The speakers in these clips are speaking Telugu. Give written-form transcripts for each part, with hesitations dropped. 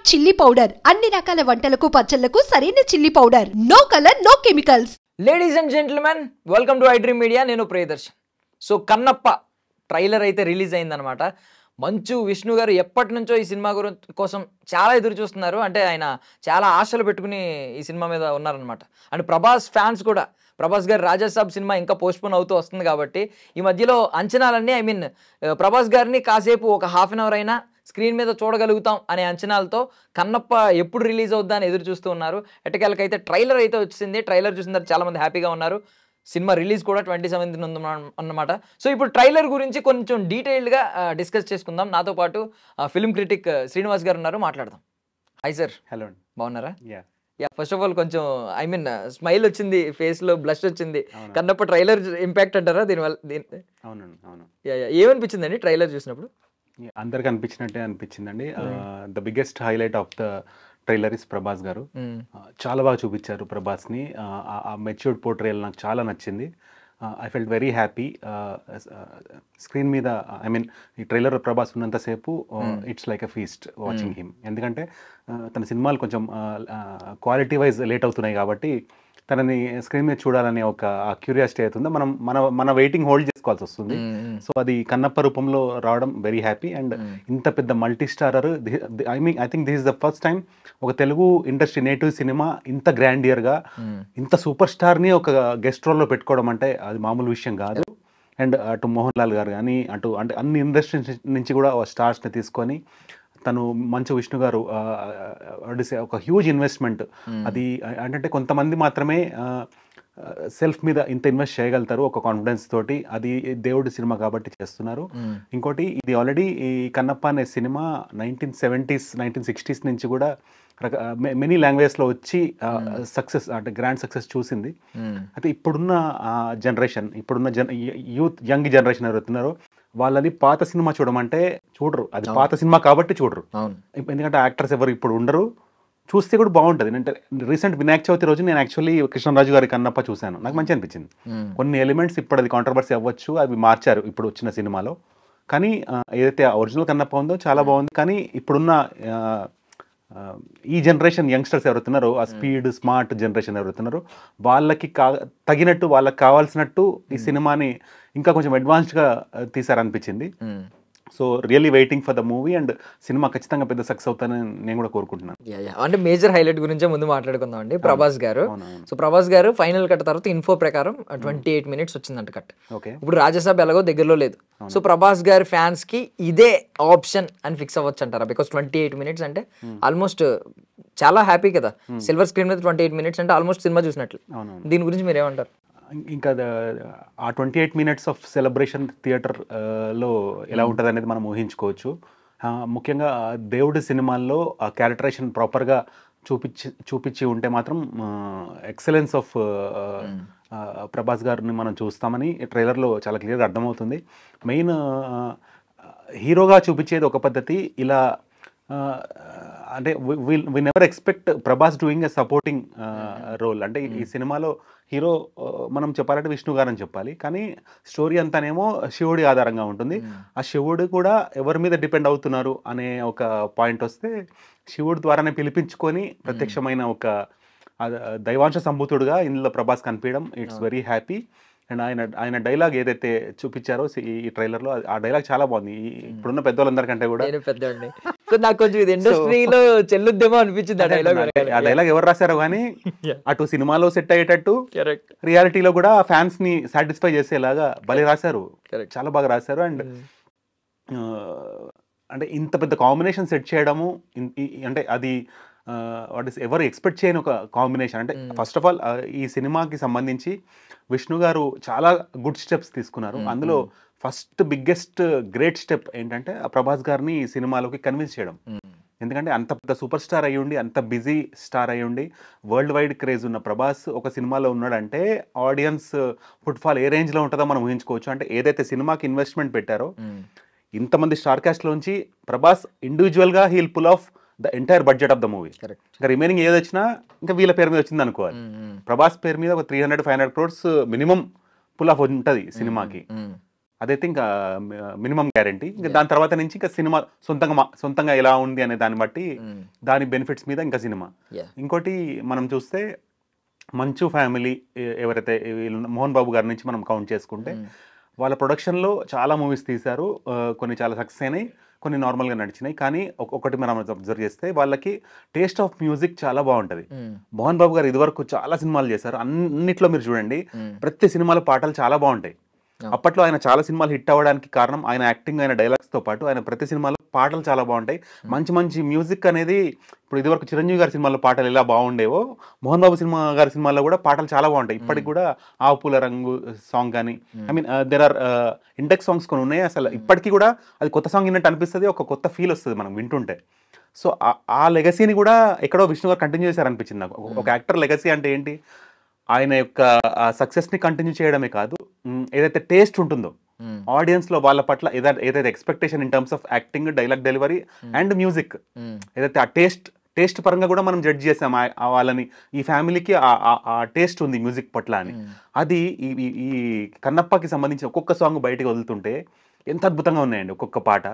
చిల్లీ పౌడర్ అన్ని రకాల వంటలకు పచ్చళ్లకు సరైన chilli powder. No colour no chemicals. Ladies and gentlemen, welcome to I dream media. నేను ప్రియదర్శన్. సో కన్నప్ప ట్రైలర్ అయితే రిలీజ్ అయిందనమాట. మంచు విష్ణు గారు ఎప్పటి నుంచో ఈ సినిమా కోసం చాలా ఎదురు చూస్తున్నారు. అంటే ఆయన చాలా ఆశలు పెట్టుకుని ఈ సినిమా మీద ఉన్నారనమాట. అండ్ ప్రభాస్ ఫ్యాన్స్ కూడా, ప్రభాస్ గారి రాజాసాబ్ సినిమా ఇంకా పోస్ట్పోన్ అవుతూ వస్తుంది కాబట్టి ఈ మధ్యలో అంచనాలన్నీ ప్రభాస్ గారిని కాసేపు ఒక హాఫ్ అన్ అవర్ అయినా స్క్రీన్ మీద చూడగలుగుతాం అనే అంచనాలతో కన్నప్ప ఎప్పుడు రిలీజ్ అవుద్దా అని ఎదురు చూస్తూ ఉన్నారు. ఎట్టకేలకైతే ట్రైలర్ అయితే వచ్చింది. ట్రైలర్ చూసిన తర్వాత చాలా మంది హ్యాపీగా ఉన్నారు. సినిమా రిలీజ్ కూడా 27th అన్నమాట. సో ఇప్పుడు ట్రైలర్ గురించి కొంచెం డీటెయిల్డ్గా డిస్కస్ చేసుకుందాం. నాతో పాటు ఫిల్మ్ క్రిటిక్ శ్రీనివాస్ గారు ఉన్నారు, మాట్లాడదాం. Hi sir. హలో. బాగున్నారా? ఫస్ట్ ఆఫ్ ఆల్ కొంచెం స్మైల్ వచ్చింది, ఫేస్ లో బ్లష్ వచ్చింది. కన్నప్ప ట్రైలర్ ఇంపాక్ట్ అంటారా దీనివల్ల? అవును. ఏమనిపించిందండి ట్రైలర్ చూసినప్పుడు? అందరికి అనిపించినట్టే అనిపించిందండి. The biggest highlight of the trailer is Prabhas గారు. చాలా బాగా చూపించారు ప్రభాస్ ని. ఆ మెచ్యూర్డ్ పోర్ట్రేయల్ నాకు చాలా నచ్చింది. I felt very happy. Screen మీద ఈ ట్రైలర్ ప్రభాస్ ఉన్నంతసేపు it's like a feast watching him. ఎందుకంటే తన సినిమాలు కొంచెం క్వాలిటీ వైజ్ లేట్ అవుతున్నాయి కాబట్టి తనని స్క్రీన్ మీద చూడాలనే ఒక క్యూరియాసిటీ అవుతుందో మన వెయిటింగ్ హోల్డ్ చేసుకోవాల్సి వస్తుంది. సో అది కన్నప్ప రూపంలో రావడం వెరీ హ్యాపీ. అండ్ ఇంత పెద్ద multi starrer, I think this is the first time ఒక తెలుగు ఇండస్ట్రీ నేటివ్ సినిమా ఇంత గ్రాండియర్గా ఇంత సూపర్ స్టార్ని ఒక గెస్ట్ రోల్లో పెట్టుకోవడం అంటే అది మామూలు విషయం కాదు. అండ్ అటు మోహన్ లాల్ గారు కానీ అంటే అన్ని ఇండస్ట్రీ నుంచి కూడా స్టార్స్ని తీసుకొని తను మంచు విష్ణు గారు ఒక హ్యూజ్ ఇన్వెస్ట్మెంట్. అది అంటే కొంతమంది మాత్రమే సెల్ఫ్ మీద ఇంత ఇన్వెస్ట్ చేయగలుగుతారు ఒక కాన్ఫిడెన్స్ తోటి. అది దేవుడి సినిమా కాబట్టి చేస్తున్నారు. ఇంకోటి, ఇది ఆల్రెడీ ఈ కన్నప్ప అనే సినిమా 1970s 1960s నుంచి కూడా మెనీ లాంగ్వేజ్లో వచ్చి సక్సెస్ అంటే గ్రాండ్ సక్సెస్ చూసింది. అయితే ఇప్పుడున్న జనరేషన్, యంగ్ జనరేషన్ ఎవరుతున్నారో వాళ్ళని పాత సినిమా చూడమంటే చూడరు. అది పాత సినిమా కాబట్టి చూడరు. ఎందుకంటే యాక్టర్స్ ఎవరు ఇప్పుడు ఉండరు. చూస్తే కూడా బాగుంటుంది. అంటే రీసెంట్ వినాయక చవితి రోజు నేను యాక్చువల్లీ కృష్ణరాజు గారి కన్నప్ప చూశాను. నాకు మంచి అనిపించింది. కొన్ని ఎలిమెంట్స్ ఇప్పుడు అది కాంట్రవర్సీ అవ్వచ్చు, అవి మార్చారు ఇప్పుడు వచ్చిన సినిమాలో. కానీ ఏదైతే ఒరిజినల్ కన్నప్ప ఉందో చాలా బాగుంది. కానీ ఇప్పుడున్న ఈ జనరేషన్ యంగ్స్టర్స్ ఎవరుతున్నారో, ఆ స్పీడ్ స్మార్ట్ జనరేషన్ ఎవరుతున్నారో వాళ్ళకి తగినట్టు, వాళ్ళకి కావాల్సినట్టు ఈ సినిమాని ఇంకా కొంచెం అడ్వాన్స్డ్గా తీసారనిపించింది. So really waiting for the movie. And cinema ఖచ్చితంగా పెద్ద సక్సెస్ అవుతానని నేను కూడా కోరుకుంటున్నాను. అంటే మేజర్ హైలైట్ గురించే ముందు మాట్లాడుకుందాం అండి. ప్రభాస్ గారు, సో ప్రభాస్ గారు ఫైనల్ కట్ తర్వాత ఇన్ఫో ప్రకారం 28 minutes వచ్చిందంట కట్. ఇప్పుడు రాజ్యసభ ఎలాగో దగ్గరలో లేదు. సో ప్రభాస్ గారి ఫ్యాన్స్ కి ఇదే ఆప్షన్ అని ఫిక్స్ అవ్వచ్చు అంటారా? బికాస్ 28 minutes అంటే ఆల్మోస్ట్ చాలా హ్యాపీ కదా. సిల్వర్ స్క్రీన్ మీద 28 minutes అంటే ఆల్మోస్ట్ సినిమా చూసినట్లు. దీని గురించి మీరు ఏమంటారు? ఇంకా ఆ 28 minutes ఆఫ్ సెలబ్రేషన్ థియేటర్లో ఎలా ఉంటుంది అనేది మనం ఊహించుకోవచ్చు. ముఖ్యంగా దేవుడి సినిమాల్లో ఆ క్యారెక్టరేషన్ ప్రాపర్గా చూపించి ఉంటే మాత్రం ఎక్సలెన్స్ ఆఫ్ ప్రభాస్ గారిని మనం చూస్తామని ట్రైలర్లో చాలా క్లియర్గా అర్థమవుతుంది. మెయిన్ హీరోగా చూపించేది ఒక పద్ధతి, ఇలా అంటే we never expect Prabhas doing a supporting role. అంటే ఈ సినిమాలో హీరో మనం చెప్పాలంటే విష్ణు గారు అని చెప్పాలి. కానీ స్టోరీ అంతానేమో శివుడి ఆధారంగా ఉంటుంది. ఆ శివుడు కూడా ఎవరి మీద డిపెండ్ అవుతున్నారు అనే ఒక పాయింట్ వస్తే శివుడి ద్వారానే పిలిపించుకొని ప్రత్యక్షమైన ఒక దైవాంశ సంభూతుడుగా ఇందులో ప్రభాస్ కనిపించడం ఇట్స్ వెరీ హ్యాపీ. అండ్ ఆయన డైలాగ్ ఏదైతే చూపించారో ఈ ట్రైలర్లో, ఆ డైలాగ్ చాలా బాగుంది. ఇప్పుడున్న పెద్దవాళ్ళందరికంటే కూడా నాకు కొంచెం ఇండస్ట్రీలో చెల్లుద్దేమో అనిపించింది ఆ డైలాగ్. ఎవరు రాశారో కానీ అటు సినిమాలో సెట్ అయ్యేటట్టు రియాలిటీలో కూడా ఫ్యాన్స్ ని సాటిస్ఫై చేసేలాగా భలే రాశారు. చాలా బాగా రాశారు. అండ్ అంటే ఇంత పెద్ద కాంబినేషన్ సెట్ చేయడము అంటే అది ఎవరు ఎక్స్పెక్ట్ చేయని ఒక కాంబినేషన్. అంటే ఫస్ట్ ఆఫ్ ఆల్ ఈ సినిమాకి సంబంధించి విష్ణు గారు చాలా గుడ్ స్టెప్స్ తీసుకున్నారు. అందులో ఫస్ట్ బిగ్గెస్ట్ గ్రేట్ స్టెప్ ఏంటంటే ప్రభాస్ గారిని ఈ సినిమాలోకి కన్విన్స్ చేయడం. ఎందుకంటే అంత పెద్ద సూపర్ స్టార్ అయ్యుండి, అంత బిజీ స్టార్ అయ్యుండి, వరల్డ్ వైడ్ క్రేజ్ ఉన్న ప్రభాస్ ఒక సినిమాలో ఉన్నాడంటే ఆడియన్స్ ఫుట్ఫాల్ ఏ రేంజ్లో ఉంటుందో మనం ఊహించుకోవచ్చు. అంటే ఏదైతే సినిమాకి ఇన్వెస్ట్మెంట్ పెట్టారో ఇంతమంది స్టార్ క్యాస్ట్లోంచి ప్రభాస్ ఇండివిజువల్గా he'll pull off the entire budget of the movie. ఇంకా రిమైనింగ్ ఏది వచ్చినా ఇంకా వీళ్ళ పేరు మీద వచ్చింది అనుకోవాలి. ప్రభాస్ పేరు మీద ఒక 300-500 crores మినిమం పుల్ ఆఫ్ ఉంటుంది సినిమాకి. అదైతే ఇంకా మినిమం గ్యారంటీ. ఇంకా దాని తర్వాత నుంచి ఇంకా సినిమా సొంతంగా ఎలా ఉంది అనే దాన్ని బట్టి దాని బెనిఫిట్స్ మీద ఇంకా సినిమా. ఇంకోటి మనం చూస్తే మంచు ఫ్యామిలీ ఎవరైతే మోహన్ బాబు గారి నుంచి మనం కౌంట్ చేసుకుంటే వాళ్ళ ప్రొడక్షన్లో చాలా మూవీస్ తీశారు. కొన్ని చాలా సక్సెస్ అయినాయి, కొన్ని నార్మల్గా నడిచినాయి. కానీ ఒకటి మనం అబ్జర్వ్ చేస్తే వాళ్ళకి టేస్ట్ ఆఫ్ మ్యూజిక్ చాలా బాగుంటుంది. మోహన్ బాబు గారు ఇదివరకు చాలా సినిమాలు చేశారు. అన్నిట్లో మీరు చూడండి ప్రతి సినిమాలో పాటలు చాలా బాగుంటాయి. అప్పట్లో ఆయన చాలా సినిమాలు హిట్ అవ్వడానికి కారణం ఆయన యాక్టింగ్, ఆయన డైలాగ్స్తో పాటు ఆయన ప్రతి సినిమాలో పాటలు చాలా బాగుంటాయి. మంచి మంచి మ్యూజిక్ అనేది ఇప్పుడు ఇదివరకు చిరంజీవి గారి సినిమాలో పాటలు ఎలా బాగుండేవో మోహన్ బాబు గారి సినిమాలో కూడా పాటలు చాలా బాగుంటాయి. ఇప్పటికి కూడా ఆ పూల రంగు సాంగ్ కానీ, I mean there are index songs కొన్ని ఉన్నాయి. అసలు ఇప్పటికీ కూడా అది కొత్త సాంగ్ విన్నట్టు అనిపిస్తుంది, ఒక కొత్త ఫీల్ వస్తుంది మనం వింటుంటే. సో ఆ లెగసీని కూడా ఎక్కడో విష్ణు గారు కంటిన్యూ చేశారనిపించింది నాకు. ఒక యాక్టర్ లెగసీ అంటే ఏంటి, ఆయన యొక్క సక్సెస్ని కంటిన్యూ చేయడమే కాదు, ఏదైతే టేస్ట్ ఉంటుందో ఆడియన్స్లో వాళ్ళ పట్ల ఏదైతే expectation in terms of acting, dialogue delivery and music, ఏదైతే ఆ టేస్ట్ పరంగా కూడా మనం జడ్జ్ చేసాం వాళ్ళని, ఈ ఫ్యామిలీకి ఆ టేస్ట్ ఉంది మ్యూజిక్ పట్ల అని. అది ఈ కన్నప్పకి సంబంధించి ఒక్కొక్క సాంగ్ బయటకు వదులుతుంటే ఎంత అద్భుతంగా ఉన్నాయండి ఒక్కొక్క పాట.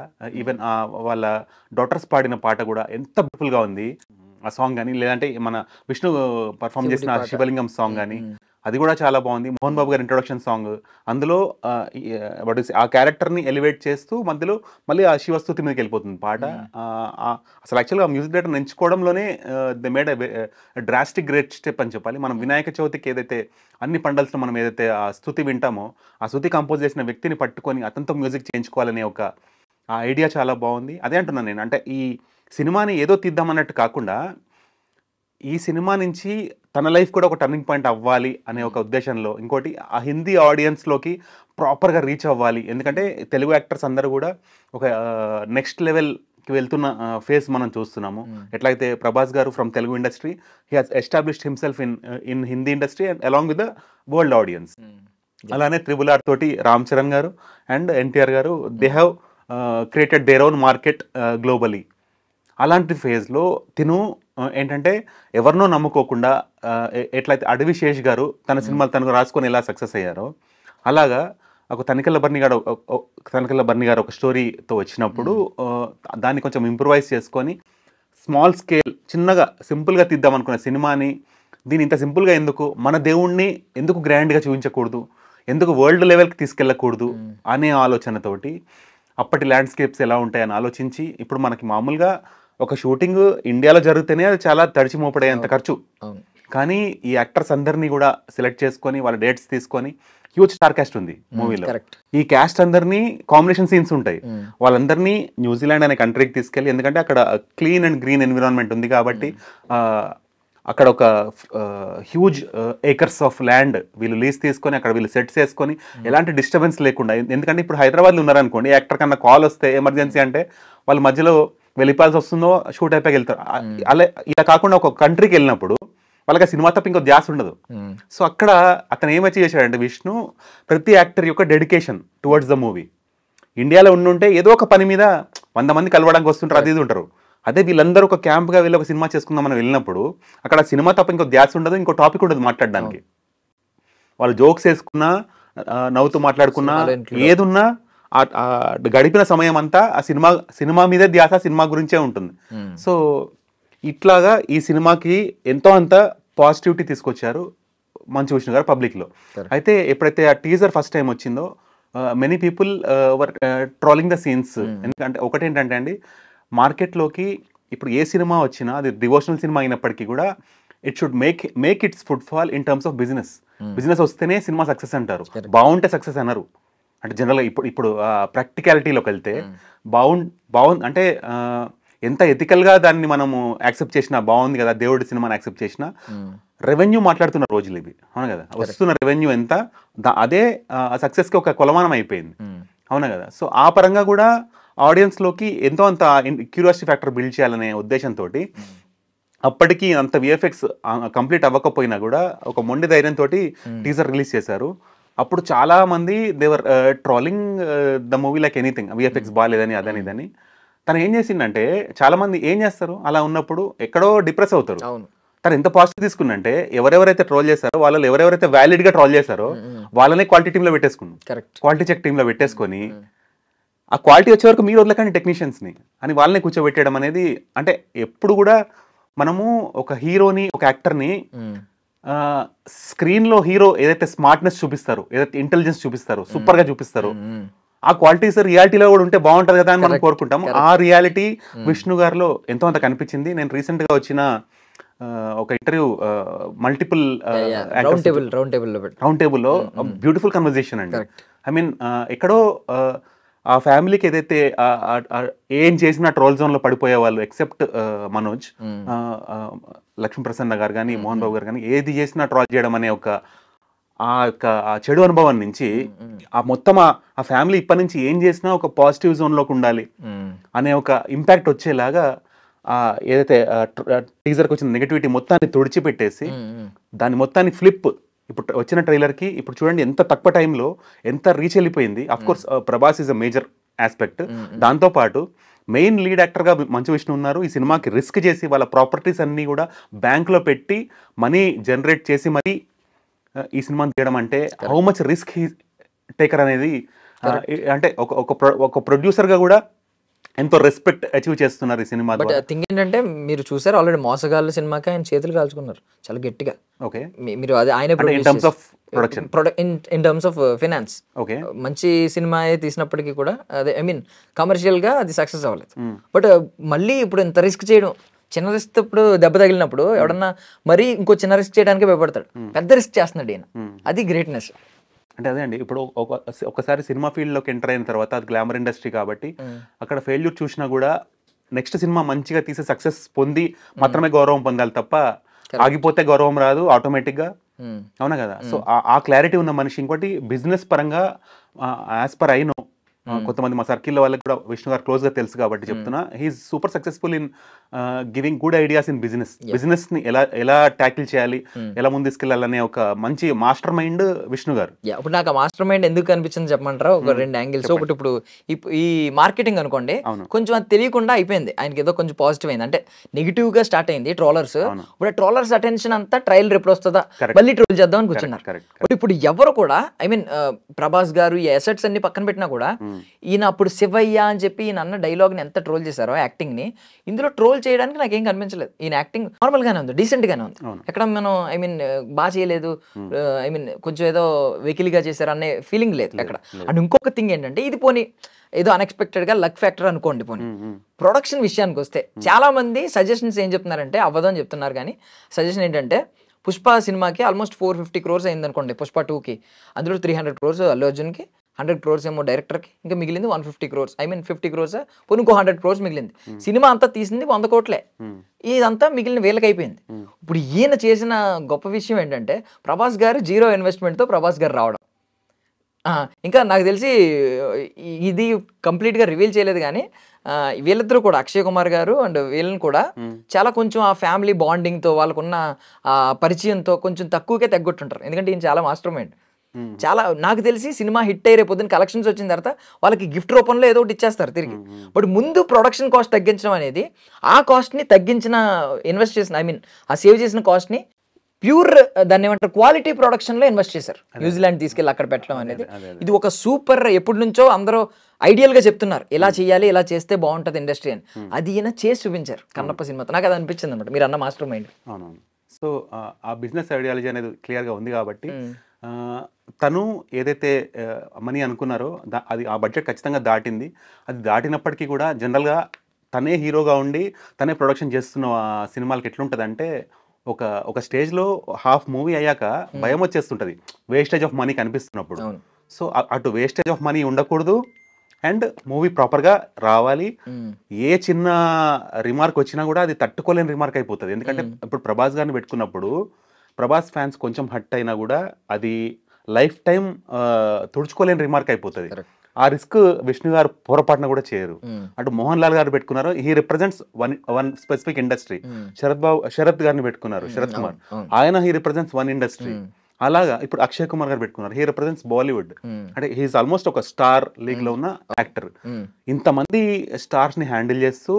ఈవెన్ వాళ్ళ డాటర్స్ పాడిన పాట కూడా ఎంత బ్యూటిఫుల్గా ఉంది ఆ సాంగ్ కానీ, లేదంటే మన విష్ణు పర్ఫామ్ చేసిన శివలింగం సాంగ్ కానీ అది కూడా చాలా బాగుంది. మోహన్ బాబు గారి ఇంట్రొడక్షన్ సాంగ్, అందులో ఆ క్యారెక్టర్ని ఎలివేట్ చేస్తూ మధ్యలో మళ్ళీ ఆ శివస్తుతి మీదకి వెళ్ళిపోతుంది పాట. అసలు యాక్చువల్గా మ్యూజిక్ డైరెక్టర్ ఎంచుకోవడంలోనే they made drastic great step అని చెప్పాలి. మనం వినాయక చవితికి ఏదైతే అన్ని పండల్స్లో మనం ఏదైతే ఆ స్తుతి వింటామో ఆ స్తుతి కంపోజ్ చేసిన వ్యక్తిని పట్టుకొని అతనితో మ్యూజిక్ చేయించుకోవాలనే ఒక ఆ ఐడియా చాలా బాగుంది. అదే అంటున్నాను నేను, అంటే ఈ సినిమాని ఏదో తీద్దామన్నట్టు కాకుండా ఈ సినిమా నుంచి తన లైఫ్ కూడా ఒక టర్నింగ్ పాయింట్ అవ్వాలి అనే ఒక ఉద్దేశంలో, ఇంకోటి ఆ హిందీ ఆడియన్స్లోకి ప్రాపర్గా రీచ్ అవ్వాలి. ఎందుకంటే తెలుగు యాక్టర్స్ అందరూ కూడా ఒక నెక్స్ట్ లెవెల్కి వెళ్తున్న ఫేజ్ మనం చూస్తున్నాము. ఎట్లయితే ప్రభాస్ గారు from Telugu industry he has established himself in Hindi industry and along with the world audience. అలానే RRR తోటి రామ్ చరణ్ గారు అండ్ NTR గారు they have created their own market globally. అలాంటి ఫేజ్లో తిను ఏంటంటే ఎవరినో నమ్ముకోకుండా ఎట్లయితే అడవి శేష్ గారు తన సినిమాలు తనకు రాసుకొని ఎలా సక్సెస్ అయ్యారో, అలాగా ఒక తనికెళ్ళ బర్ని గారు ఒక స్టోరీతో వచ్చినప్పుడు దాన్ని కొంచెం ఇంప్రూవైజ్ చేసుకొని స్మాల్ స్కేల్ చిన్నగా సింపుల్గా తీద్దాం అనుకున్న సినిమాని దీని ఇంత సింపుల్గా ఎందుకు, మన దేవుణ్ణి ఎందుకు గ్రాండ్గా చూపించకూడదు, ఎందుకు వరల్డ్ లెవెల్కి తీసుకెళ్ళకూడదు అనే ఆలోచనతోటి అప్పటి ల్యాండ్స్కేప్స్ ఎలా ఉంటాయని ఆలోచించి, ఇప్పుడు మనకి మామూలుగా ఒక షూటింగ్ ఇండియాలో జరిగితేనే అది చాలా తడిచి మోపడేంత ఖర్చు. కానీ ఈ యాక్టర్స్ అందరినీ కూడా సెలెక్ట్ చేసుకొని వాళ్ళ డేట్స్ తీసుకొని హ్యూజ్ స్టార్ క్యాస్ట్ ఉంది మూవీలో. ఈ క్యాస్ట్ అందరినీ కాంబినేషన్ సీన్స్ ఉంటాయి. వాళ్ళందరినీ న్యూజిలాండ్ అనే కంట్రీకి తీసుకెళ్ళి, ఎందుకంటే అక్కడ క్లీన్ అండ్ గ్రీన్ ఎన్విరాన్మెంట్ ఉంది కాబట్టి అక్కడ ఒక హ్యూజ్ ఏకర్స్ ఆఫ్ ల్యాండ్ వీళ్ళు లీజ్ తీసుకొని అక్కడ వీళ్ళు సెట్స్ వేసుకొని ఎలాంటి డిస్టర్బెన్స్ లేకుండా, ఎందుకంటే ఇప్పుడు హైదరాబాద్లో ఉన్నారనుకోండి, యాక్టర్ కన్నా కాల్ వస్తే ఎమర్జెన్సీ అంటే వాళ్ళ మధ్యలో వెళ్ళిపోవాల్సి వస్తుందో షూట్ అయిపోయి వెళ్తారు. అలా ఇలా కాకుండా ఒక కంట్రీకి వెళ్ళినప్పుడు వాళ్ళకి ఆ సినిమా తప్ప ఇంకో ధ్యాస ఉండదు. సో అక్కడ అతను ఏం అచీవ్ చేశాడంటే విష్ణు, ప్రతి యాక్టర్ యొక్క డెడికేషన్ టువర్డ్స్ ద మూవీ. ఇండియాలో ఉండుంటే ఏదో ఒక పని మీద 100 మంది కలవడానికి వస్తుంటారు, అది ఇది ఉంటారు. అదే వీళ్ళందరూ ఒక క్యాంప్గా వెళ్ళి ఒక సినిమా చేసుకుందామని వెళ్ళినప్పుడు అక్కడ సినిమా తప్ప ఇంకో ధ్యాస ఉండదు, ఇంకో టాపిక్ ఉండదు మాట్లాడడానికి. వాళ్ళు జోక్స్ వేసుకున్నా, నవ్వుతూ మాట్లాడుకున్నా, ఏదున్నా గడిపిన సమయం అంతా ఆ సినిమా మీదే ధ్యాస, సినిమా గురించే ఉంటుంది. సో ఇట్లాగా ఈ సినిమాకి ఎంతో అంత పాజిటివిటీ తీసుకొచ్చారు మంచు విష్ణు గారు పబ్లిక్లో. అయితే ఎప్పుడైతే ఆ టీజర్ ఫస్ట్ టైం వచ్చిందో many people were trolling the scenes. ఎందుకంటే ఒకటేంటంటే అండి, మార్కెట్లోకి ఇప్పుడు ఏ సినిమా వచ్చినా అది డివోషనల్ సినిమా అయినప్పటికీ కూడా it should make its footfall in terms of business వస్తేనే సినిమా సక్సెస్ అంటారు, బాగుంటే సక్సెస్ అన్నారు. అంటే జనరల్గా ఇప్పుడు ప్రాక్టికాలిటీలోకి వెళ్తే బాగుంది అంటే ఎంత ఎథికల్గా దాన్ని మనము యాక్సెప్ట్ చేసినా బాగుంది కదా, దేవుడి సినిమాని యాక్సెప్ట్ చేసినా రెవెన్యూ మాట్లాడుతున్న రోజులు ఇవి, అవును కదా. వస్తున్న రెవెన్యూ ఎంత, అదే సక్సెస్కి ఒక కొలమానం అయిపోయింది, అవునా కదా. సో ఆ పరంగా కూడా ఆడియన్స్లోకి ఎంతో అంత క్యూరియాసిటీ ఫ్యాక్టర్ బిల్డ్ చేయాలనే ఉద్దేశంతో అప్పటికి అంత VFX కంప్లీట్ అవ్వకపోయినా కూడా ఒక మొండి ధైర్యంతో టీజర్ రిలీజ్ చేశారు. అప్పుడు చాలా మంది they were trolling the movie like anything, VFX బాగాలేదని అదని ఇదని. తను ఏం చేసిందంటే, చాలా మంది ఏం చేస్తారు అలా ఉన్నప్పుడు, ఎక్కడో డిప్రెస్ అవుతారు. తను ఎంత పాజిటివ్ తీసుకున్నంటే ఎవరెవరైతే ట్రోల్ చేశారో వాళ్ళు ఎవరెవరైతే వ్యాలిడ్ గా ట్రోల్ చేశారో వాళ్ళనే క్వాలిటీ టీంలో పెట్టేసుకున్నాం. కరెక్ట్. క్వాలిటీ చెక్ టీంలో పెట్టేసుకొని ఆ క్వాలిటీ వచ్చే వరకు మీరు వదలకండి టెక్నీషియన్స్ని అని వాళ్ళనే కూర్చోబెట్టడం అనేది, అంటే ఎప్పుడు కూడా మనము ఒక హీరోని ఒక యాక్టర్ని స్క్రీన్లో హీరో ఏదైతే స్మార్ట్నెస్ చూపిస్తారో, ఏదైతే ఇంటెలిజెన్స్ చూపిస్తారో, సూపర్ గా చూపిస్తారో, ఆ క్వాలిటీస్ రియాలిటీలో కూడా ఉంటే బాగుంటది కదా అని మనం కోరుకుంటాము. ఆ రియాలిటీ విష్ణు గారిలో ఎంతో అంత కనిపించింది. నేను రీసెంట్ గా వచ్చిన ఒక ఇంటర్వ్యూ మల్టిపుల్ రౌండ్ టేబుల్లో బ్యూటిఫుల్ కన్వర్జేషన్ అండి. ఐ మీన్ ఎక్కడో ఆ ఫ్యామిలీకి ఏదైతే ఏం చేసినా ట్రోల్ జోన్ లో పడిపోయే వాళ్ళు ఎక్సెప్ట్ మనోజ్, లక్ష్మీ ప్రసన్న గారు కానీ మోహన్ బాబు గారు కానీ ఏది చేసినా ట్రోల్ చేయడం అనే ఒక ఆ చెడు అనుభవం నుంచి ఆ మొత్తం ఆ ఫ్యామిలీ ఇప్పటి నుంచి ఏం చేసినా ఒక పాజిటివ్ జోన్ లోకి ఉండాలి అనే ఒక ఇంపాక్ట్ వచ్చేలాగా ఏదైతే టీజర్కి వచ్చిన నెగటివిటీ మొత్తాన్ని తుడిచిపెట్టేసి దాని మొత్తాన్ని ఫ్లిప్ ఇప్పుడు వచ్చిన ట్రైలర్కి ఇప్పుడు చూడండి ఎంత తక్కువ టైంలో ఎంత రీచ్ వెళ్ళిపోయింది. Of course Prabhas is a major aspect. దాంతోపాటు మెయిన్ లీడ్ యాక్టర్గా మంచు విష్ణు ఉన్నారు. ఈ సినిమాకి రిస్క్ చేసి వాళ్ళ ప్రాపర్టీస్ అన్నీ కూడా బ్యాంక్లో పెట్టి మనీ జనరేట్ చేసి మరీ ఈ సినిమాని తీయడం అంటే హౌ మచ్ రిస్క్ టేకర్ అనేది, అంటే ఒక ప్రొడ్యూసర్గా కూడా ఎంతో రెస్పెక్ట్ అచీవ్ చేస్తున్నారు ఈ సినిమా. బట్ థింగ్ ఏంటంటే మీరు చూసారు ఆల్రెడీ మోసగాళ్ళ సినిమాకి ఆయన చేతులు కాల్చుకున్నారు చాలా గట్టిగా. ఓకే, మీరు అది ఆయన in terms of production, in terms of finance okay మంచి సినిమా తీసినప్పటికీ కూడా అదే ఐ మీన్ కమర్షియల్ గా అది సక్సెస్ అవ్వలేదు. బట్ మళ్ళీ ఇప్పుడు ఇంత రిస్క్ చేయడం, చిన్న రిస్క్ ఇప్పుడు దెబ్బ తగిలినప్పుడు ఎవడన్నా మరీ ఇంకో చిన్న రిస్క్ చేయడానికి భయపడతాడు, పెద్ద రిస్క్ చేస్తున్నాడు ఈయన. అది గ్రేట్నెస్. అంటే అదే అండి, ఇప్పుడు ఒకసారి సినిమా ఫీల్డ్లోకి ఎంటర్ అయిన తర్వాత అది గ్లామర్ ఇండస్ట్రీ కాబట్టి అక్కడ ఫెయిల్యూర్ చూసినా కూడా నెక్స్ట్ సినిమా మంచిగా తీసే సక్సెస్ పొంది మాత్రమే గౌరవం పొందాలి తప్ప ఆగిపోతే గౌరవం రాదు ఆటోమేటిక్గా. అవునా కదా? సో ఆ క్లారిటీ ఉన్న మనిషి. ఇంకోటి బిజినెస్ పరంగా యాజ్ పర్ ఐ నో, కొంతమంది మా సర్కిల్లో వాళ్ళకి కూడా విష్ణు గారు క్లోజ్ గా తెలుసు కాబట్టి చెప్తున్నా, he's super successful in giving good ideas in business ని ఎలా ట్యాకిల్ చేయాలి, ఎలా ముందు తీసుకెళ్లాలనే ఒక మంచి మాస్టర్ మైండ్ విష్ణు గారు. ఇప్పుడు నాకు ఆ మాస్టర్ మైండ్ ఎందుకు అనిపించింది చెప్పమంటారా? ఒక రెండు యాంగిల్స్. ఒకటి ఇప్పుడు ఈ మార్కెటింగ్ అనుకోండి, కొంచెం అది తెలియకుండా అయిపోయింది ఆయనకి, ఏదో కొంచెం పాజిటివ్ అయింది అంటే నెగిటివ్ గా స్టార్ట్ అయింది ట్రోలర్స్. ఇప్పుడు ట్రోలర్స్ అటెన్షన్ అంతా ట్రైలర్ ఎప్పుడు వస్తుందా మళ్ళీ ట్రోల్ చేద్దాం అని కూర్చున్నారు. ఇప్పుడు ఎవరు కూడా ఐ మీన్ ప్రభాస్ గారు ఈ అసెట్స్ అన్ని పక్కన పెట్టినా కూడా ఈయన అప్పుడు శివయ్య అని చెప్పి ఈయన అన్న డైలాగ్ ని ఎంత ట్రోల్ చేశారో యాక్టింగ్ ని, ఇందులో ట్రోల్ చేయడానికి నాకేం కనిపించలేదు. ఈయన యాక్టింగ్ నార్మల్ గానే ఉంది, డీసెంట్ గానే ఉంది. ఎక్కడ మనం ఐ మీన్ బాగా చేయలేదు, ఐ మీన్ కొంచెం ఏదో వెకిలిగా చేశారు అనే ఫీలింగ్ లేదు ఎక్కడ. అండ్ ఇంకొక థింగ్ ఏంటంటే, ఇది పోనీ ఏదో అన్ఎక్స్పెక్టెడ్ గా లక్ ఫ్యాక్టర్ అనుకోండి. పోనీ ప్రొడక్షన్ విషయానికి వస్తే చాలా మంది సజెషన్స్ ఏం చెప్తున్నారంటే అవ్వదు అని చెప్తున్నారు. కానీ సజెషన్ ఏంటంటే, పుష్ప సినిమాకి ఆల్మోస్ట్ 450 crores అయింది అనుకోండి, పుష్ప 2కి. అందులో 300 crores అల్లు అర్జున్కి, 100 crores ఏమో డైరెక్టర్కి, ఇంకా మిగిలింది 150 crores. ఐ మీన్ 50 crores పోనీ ఇంకో 100 crores మిగిలింది. సినిమా అంతా తీసింది 100 కోట్లే. ఇదంతా మిగిలిన వీళ్ళకి అయిపోయింది. ఇప్పుడు ఈయన చేసిన గొప్ప విషయం ఏంటంటే, ప్రభాస్ గారు 0 ఇన్వెస్ట్మెంట్తో ప్రభాస్ గారు రావడం. ఇంకా నాకు తెలిసి ఇది కంప్లీట్గా రివీల్ చేయలేదు కానీ వీళ్ళిద్దరూ కూడా, అక్షయ్ కుమార్ గారు అండ్ వీళ్ళని కూడా చాలా కొంచెం ఆ ఫ్యామిలీ బాండింగ్తో వాళ్ళకున్న పరిచయంతో కొంచెం తక్కువకే తగ్గొట్టుంటారు. ఎందుకంటే ఈయన చాలా మాస్టర్ మైండ్. చాలా నాకు తెలిసి సినిమా హిట్ అయ్యే పొద్దున్న కలెక్షన్స్ వచ్చిన తర్వాత వాళ్ళకి గిఫ్ట్ రూపంలో ఏదో ఒకటి ఇచ్చేస్తారు తిరిగి. బట్ ముందు ప్రొడక్షన్ కాస్ట్ తగ్గించడం అనేది, ఆ కాస్ట్ని తగ్గించిన ఇన్వెస్ట్ చేసిన ఐ మీన్ ఆ సేవ్ చేసిన కాస్ట్ని ప్యూర్ దాన్ని ఏమంటారు క్వాలిటీ ప్రొడక్షన్ లో ఇన్వెస్ట్ చేశారు. న్యూజిలాండ్ తీసుకెళ్ళి అక్కడ పెట్టడం అనేది ఇది ఒక సూపర్, ఎప్పటి నుంచో అందరూ ఐడియల్ గా చెప్తున్నారు ఇలా చేయాలి, ఇలా చేస్తే బాగుంటది ఇండస్ట్రీ అని. అది ఈయన చేసి చూపించారు కన్నప్ప సినిమాతో. నాకు అది అనిపించింది అనమాట, మీరు అన్న మాస్టర్ మైండ్. అవునవును. సో ఆ బిజినెస్ ఐడియాలజీ అనేది క్లియర్ గా ఉంది కాబట్టి తను ఏదైతే మనీ అనుకున్నారో అది ఆ బడ్జెట్ ఖచ్చితంగా దాటింది. అది దాటినప్పటికీ కూడా జనరల్గా తనే హీరోగా ఉండి తనే ప్రొడక్షన్ చేస్తున్న సినిమాలకి ఎట్లుంటుంది, ఒక స్టేజ్లో హాఫ్ మూవీ అయ్యాక భయం వచ్చేస్తుంటుంది వేస్టేజ్ ఆఫ్ మనీ కనిపిస్తున్నప్పుడు. సో అటు వేస్టేజ్ ఆఫ్ మనీ ఉండకూడదు అండ్ మూవీ ప్రాపర్గా రావాలి. ఏ చిన్న రిమార్క్ వచ్చినా కూడా అది తట్టుకోలేని రిమార్క్ అయిపోతుంది. ఎందుకంటే ఇప్పుడు ప్రభాస్ గారిని పెట్టుకున్నప్పుడు ప్రభాస్ ఫ్యాన్స్ కొంచెం హట్ అయినా కూడా అది లైఫ్ టైం తుడుచుకోలేని రిమార్క్ అయిపోతుంది. ఆ రిస్క్ విష్ణు గారు పొరపాటున కూడా చేయరు. అటు మోహన్ లాల్ గారు పెట్టుకున్నారు, he represents one specific industry. Sarath గారిని పెట్టుకున్నారు, శరత్ కుమార్, ఆయన హీ రిప్రజెంట్స్ వన్ ఇండస్ట్రీ. అలాగా ఇప్పుడు అక్షయ్ కుమార్ గారు పెట్టుకున్నారు, హీ రిప్రజెంట్స్ బాలీవుడ్. అంటే హీఈస్ ఆల్మోస్ట్ ఒక స్టార్ లీగ్ లో ఉన్న యాక్టర్. ఇంతమంది స్టార్స్ ని హ్యాండిల్ చేస్తూ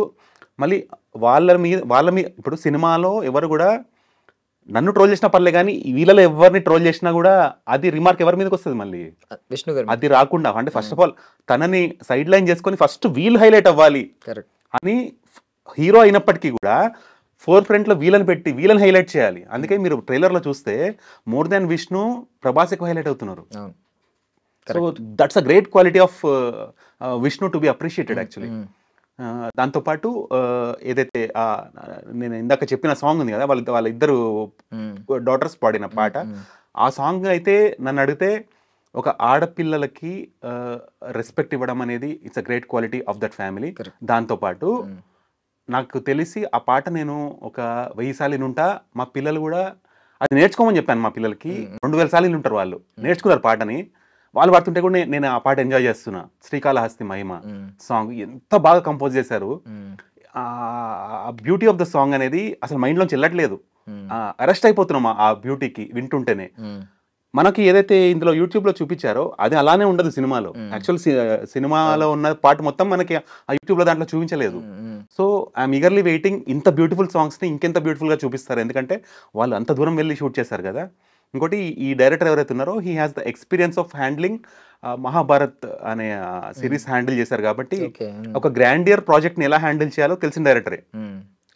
మళ్ళీ వాళ్ళ మీద ఇప్పుడు సినిమాలో ఎవరు కూడా నన్ను ట్రోల్ చేసినా పర్లే కానీ వీళ్ళలో ఎవరిని ట్రోల్ చేసినా కూడా అది రిమార్క్ ఎవరి మీదకి వస్తుంది మళ్ళీ విష్ణు గారు అది రాకుండా. అంటే ఫస్ట్ ఆఫ్ ఆల్ తనని సైడ్ లైన్ చేసుకొని ఫస్ట్ వీళ్ళు హైలైట్ అవ్వాలి అని హీరో అయినప్పటికీ కూడా ఫోర్ ఫ్రంట్ లో వీళ్ళని పెట్టి వీళ్ళని హైలైట్ చేయాలి. అందుకే మీరు ట్రైలర్ లో చూస్తే మోర్ దాన్ విష్ణు ప్రభాస్ ఎక్కువ హైలైట్ అవుతున్నారు. So that's a great quality of Vishnu to be appreciated actually. దాంతోపాటు ఏదైతే నేను ఇందాక చెప్పిన సాంగ్ ఉంది కదా, వాళ్ళ ఇద్దరు డాటర్స్ పాడిన పాట, ఆ సాంగ్ అయితే నన్ను అడిగితే ఒక ఆడపిల్లలకి రెస్పెక్ట్ ఇవ్వడం అనేది it's a great quality of that family. దాంతోపాటు నాకు తెలిసి ఆ పాట నేను ఒక 1000 సార్లు వినుంటా. మా పిల్లలు కూడా అది నేర్చుకోమని చెప్పాను మా పిల్లలకి. 2000 సార్లు వినుంటారు వాళ్ళు, నేర్చుకున్నారు పాటని. వాళ్ళు పాడుతుంటే కూడా నేను ఆ పాట ఎంజాయ్ చేస్తున్నా. శ్రీకాళహస్తి మహిమ సాంగ్ ఎంత బాగా కంపోజ్ చేశారు. ఆ బ్యూటీ ఆఫ్ ద సాంగ్ అనేది అసలు మైండ్లోంచి వెళ్ళట్లేదు. అరెస్ట్ అయిపోతున్నాం ఆ బ్యూటీకి వింటుంటేనే. మనకి ఏదైతే ఇందులో యూట్యూబ్ లో చూపించారో అది అలానే ఉండదు సినిమాలో. యాక్చువల్ సినిమాలో ఉన్న పాట మొత్తం మనకి ఆ యూట్యూబ్ లో దాంట్లో చూపించలేదు. సో ఐఎమ్ ఈగర్లీ వెయిటింగ్ ఇంత బ్యూటిఫుల్ సాంగ్స్ ని ఇంకెంత బ్యూటిఫుల్ గా చూపిస్తారు. ఎందుకంటే వాళ్ళు అంత దూరం వెళ్ళి షూట్ చేశారు కదా. ఇంకోటి ఈ డైరెక్టర్ ఎవరైతే ఉన్నారో he has the experience of handling Mahabharat అనే సిరీస్ హ్యాండిల్ చేశారు కాబట్టి ఒక గ్రాండియర్ ప్రాజెక్ట్ ని ఎలా హ్యాండిల్ చేయాలో తెలిసిన డైరెక్టరే.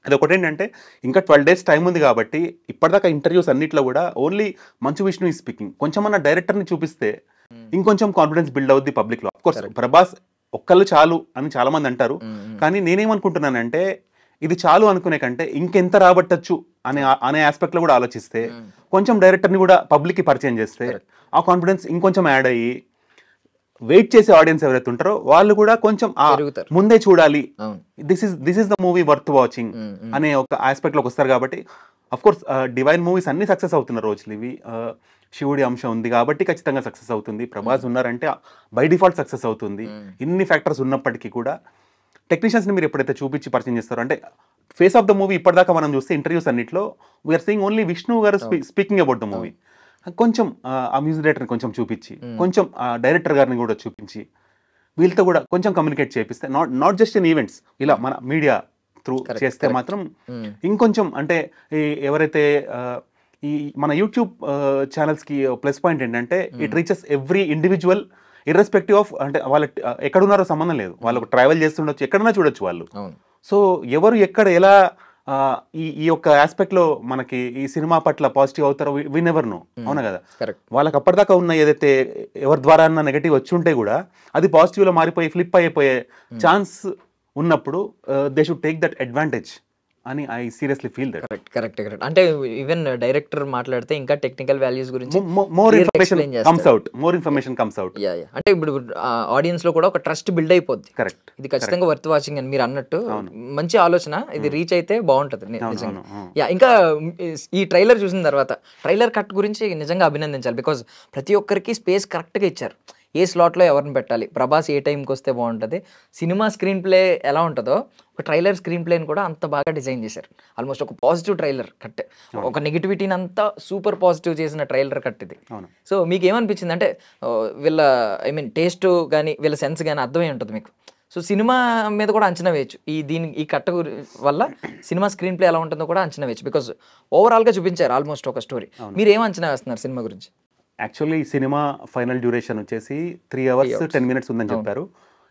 అది ఒకటి ఏంటంటే ఇంకా 12 days టైం ఉంది కాబట్టి ఇప్పటిదాకా ఇంటర్వ్యూస్ అన్నిట్లో కూడా ఓన్లీ మంచు విష్ణు ఈ స్పీకింగ్. కొంచెం అన్న డైరెక్టర్ని చూపిస్తే ఇంకొంచెం కాన్ఫిడెన్స్ బిల్డ్ అవుద్ది పబ్లిక్ లో. అఫ్కోర్స్ ప్రభాస్ ఒక్కళ్ళు చాలు అని చాలా మంది అంటారు, కానీ నేనేమనుకుంటున్నానంటే ఇది చాలు అనుకునే కంటే ఇంకెంత రాబట్టచ్చు అనే ఆస్పెక్ట్ లో కూడా ఆలోచిస్తే, కొంచెం డైరెక్టర్ని కూడా పబ్లిక్ కి పరిచయం చేస్తే ఆ కాన్ఫిడెన్స్ ఇంకొంచెం యాడ్ అయ్యి వెయిట్ చేసే ఆడియన్స్ ఎవరైతే ఉంటారో వాళ్ళు కూడా కొంచెం ముందే చూడాలి, this is the movie worth watching అనే ఒక ఆస్పెక్ట్ లోకి వస్తారు. కాబట్టి అఫ్ కోర్స్ డివైన్ మూవీస్ అన్ని సక్సెస్ అవుతున్న రోజులు ఇవి. శివుడి అంశం ఉంది కాబట్టి ఖచ్చితంగా సక్సెస్ అవుతుంది. ప్రభాస్ ఉన్నారంటే బై డిఫాల్ట్ సక్సెస్ అవుతుంది. ఇన్ని ఫ్యాక్టర్స్ ఉన్నప్పటికీ కూడా టెక్నీషియన్స్ ని మీరు ఎప్పుడైతే చూపించి పరిచయం చేస్తారో, అంటే ఫేస్ ఆఫ్ ద మూవీ ఇప్పటిదాకా మనం చూస్తే ఇంటర్వ్యూస్ అన్నిట్లో వీఆర్ సీయింగ్ ఓన్లీ విష్ణు గారు స్పీకింగ్ అబౌట్ ద మూవీ. కొంచెం ఆ మ్యూజిక్ డైరెక్టర్ని కొంచెం చూపించి, కొంచెం డైరెక్టర్ గారిని కూడా చూపించి, వీళ్ళతో కూడా కొంచెం కమ్యూనికేట్ చేపిస్తే, నాట్ జస్ట్ ఇన్ ఈవెంట్స్, ఇలా మన మీడియా త్రూ చేస్తే మాత్రం ఇంకొంచెం అంటే ఎవరైతే ఈ మన యూట్యూబ్ ఛానల్స్కి ప్లస్ పాయింట్ ఏంటంటే it reaches every individual irrespective of, అంటే వాళ్ళు ఎక్కడున్నారో సంబంధం లేదు, వాళ్ళు ట్రావెల్ చేస్తుండొచ్చు, ఎక్కడైనా చూడొచ్చు వాళ్ళు. సో ఎవరు ఎక్కడ ఎలా ఈ యొక్క ఆస్పెక్ట్ లో మనకి ఈ సినిమా పట్ల పాజిటివ్ అవుతారో వి నెవర్ నో. అవునా కదా? వాళ్ళకి అప్పటిదాకా ఉన్న ఏదైతే ఎవరి ద్వారా నెగటివ్ వచ్చి ఉంటే కూడా అది పాజిటివ్ లో మారిపోయి ఫ్లిప్ అయిపోయే ఛాన్స్ ఉన్నప్పుడు they should take that advantage అని I seriously feel that. Correct. అంటే ఈవెన్ డైరెక్టర్ మాట్లాడితే ఇంకా టెక్నికల్ వాల్యూస్ గురించి మోర్ ఇన్ఫర్మేషన్ కమ్స్ అవుట్. అంటే ఇప్పుడు ఆడియన్స్ లో కూడా ఒక ట్రస్ట్ బిల్డ్ అయిపోద్ది. కరెక్ట్, ఇది ఖచ్చితంగా వర్త్ వాచింగ్ అని మీరు అన్నట్టు మంచి ఆలోచన. ఇది రీచ్ అయితే బాగుంటది నిజంగా. ఇంకా ఈ ట్రైలర్ చూసిన తర్వాత ట్రైలర్ కట్ గురించి నిజంగా అభినందించాలి. బికాజ్ ప్రతి ఒక్కరికి స్పేస్ కరెక్ట్ గా ఇచ్చారు. ఏ స్లాట్లో ఎవరిని పెట్టాలి, ప్రభాస్ ఏ టైంకి వస్తే బాగుంటుంది, సినిమా స్క్రీన్ ప్లే ఎలా ఉంటుందో ఒక ట్రైలర్ స్క్రీన్ ప్లేని కూడా అంత బాగా డిజైన్ చేశారు. ఆల్మోస్ట్ ఒక పాజిటివ్ ట్రైలర్ కట్, ఒక నెగిటివిటీని అంతా సూపర్ పాజిటివ్ చేసిన ట్రైలర్ కట్ ఇది. సో మీకు ఏమనిపించింది అంటే వీళ్ళ టేస్ట్ కానీ వీళ్ళ సెన్స్ కానీ అర్థమై ఉంటుంది మీకు. సో సినిమా మీద కూడా అంచనా వేయచ్చు, ఈ కట్ట వల్ల సినిమా స్క్రీన్ ప్లే ఎలా ఉంటుందో కూడా అంచనా వేయచ్చు. బికాజ్ ఓవరాల్గా చూపించారు ఆల్మోస్ట్ ఒక స్టోరీ. మీరు ఏం అంచనా వేస్తున్నారు సినిమా గురించి? యాక్చువల్లీ ఈ సినిమా ఫైనల్ డ్యూరేషన్ వచ్చేసి 3 hours 10 minutes ఉందని చెప్పారు.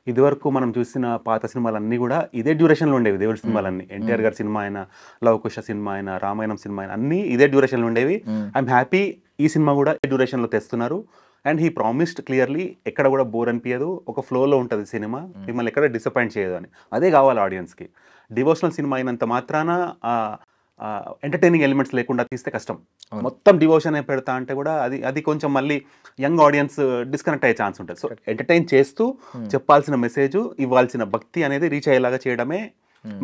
ఇదివరకు మనం చూసిన పాత సినిమాలన్నీ కూడా ఇదే డ్యూరేషన్లో ఉండేవి. దేవుడి సినిమాలన్నీ, ఎన్టీఆర్ గారి సినిమా అయినా, లవకుశ సినిమా అయినా, రామాయణం సినిమా అయినా అన్నీ ఇదే డ్యూరేషన్లో ఉండేవి. ఐఎమ్ హ్యాపీ ఈ సినిమా కూడా ఈ డ్యూరేషన్లో తెస్తున్నారు. అండ్ హీ ప్రామిస్డ్ క్లియర్లీ ఎక్కడ కూడా బోర్ అనిపించదు, ఒక ఫ్లోలో ఉంటుంది సినిమా, మిమ్మల్ని ఎక్కడ డిసప్పాయింట్ చేయదు అని. అదే కావాలి ఆడియన్స్కి. డివోషనల్ సినిమా అయినంత మాత్రాన ఎంటర్టైనింగ్ ఎలిమెంట్స్ లేకుండా తీస్తే కష్టం. మొత్తం డివోషన్ పెడతా అంటే కూడా అది కొంచెం మళ్ళీ యంగ్ ఆడియన్స్ డిస్కనెక్ట్ అయ్యే ఛాన్స్ ఉంటుంది. సో ఎంటర్టైన్ చేస్తూ చెప్పాల్సిన మెసేజ్, ఇవ్వాల్సిన భక్తి అనేది రీచ్ అయ్యేలాగా చేయడమే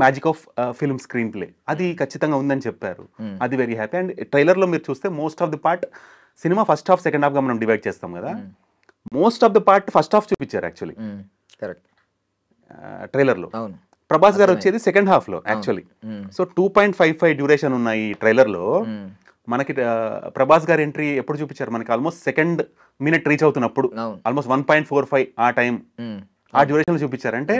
magic of film screen play. అది ఖచ్చితంగా ఉందని చెప్పారు. అది వెరీ హ్యాపీ. అండ్ ట్రైలర్లో మీరు చూస్తే most of the part cinema first half second హాఫ్గా మనం డివైడ్ చేస్తాం కదా, most of the part first half చూపించారు యాక్చువల్లీ ట్రైలర్లో. ప్రభాస్ గారు వచ్చేది సెకండ్ హాఫ్ లో యాక్చువల్లీ. సో 2.55 డ్యూరేషన్ ఉన్న ఈ ట్రైలర్ లో మనకి ప్రభాస్ గారి ఎంట్రీ ఎప్పుడు చూపించారు మనకి, ఆల్మోస్ట్ సెకండ్ మినిట్ రీచ్ అవుతున్నప్పుడు, ఆల్మోస్ట్ 1.45 ఆ టైం ఆ డ్యూరేషన్ చూపించారు. అంటే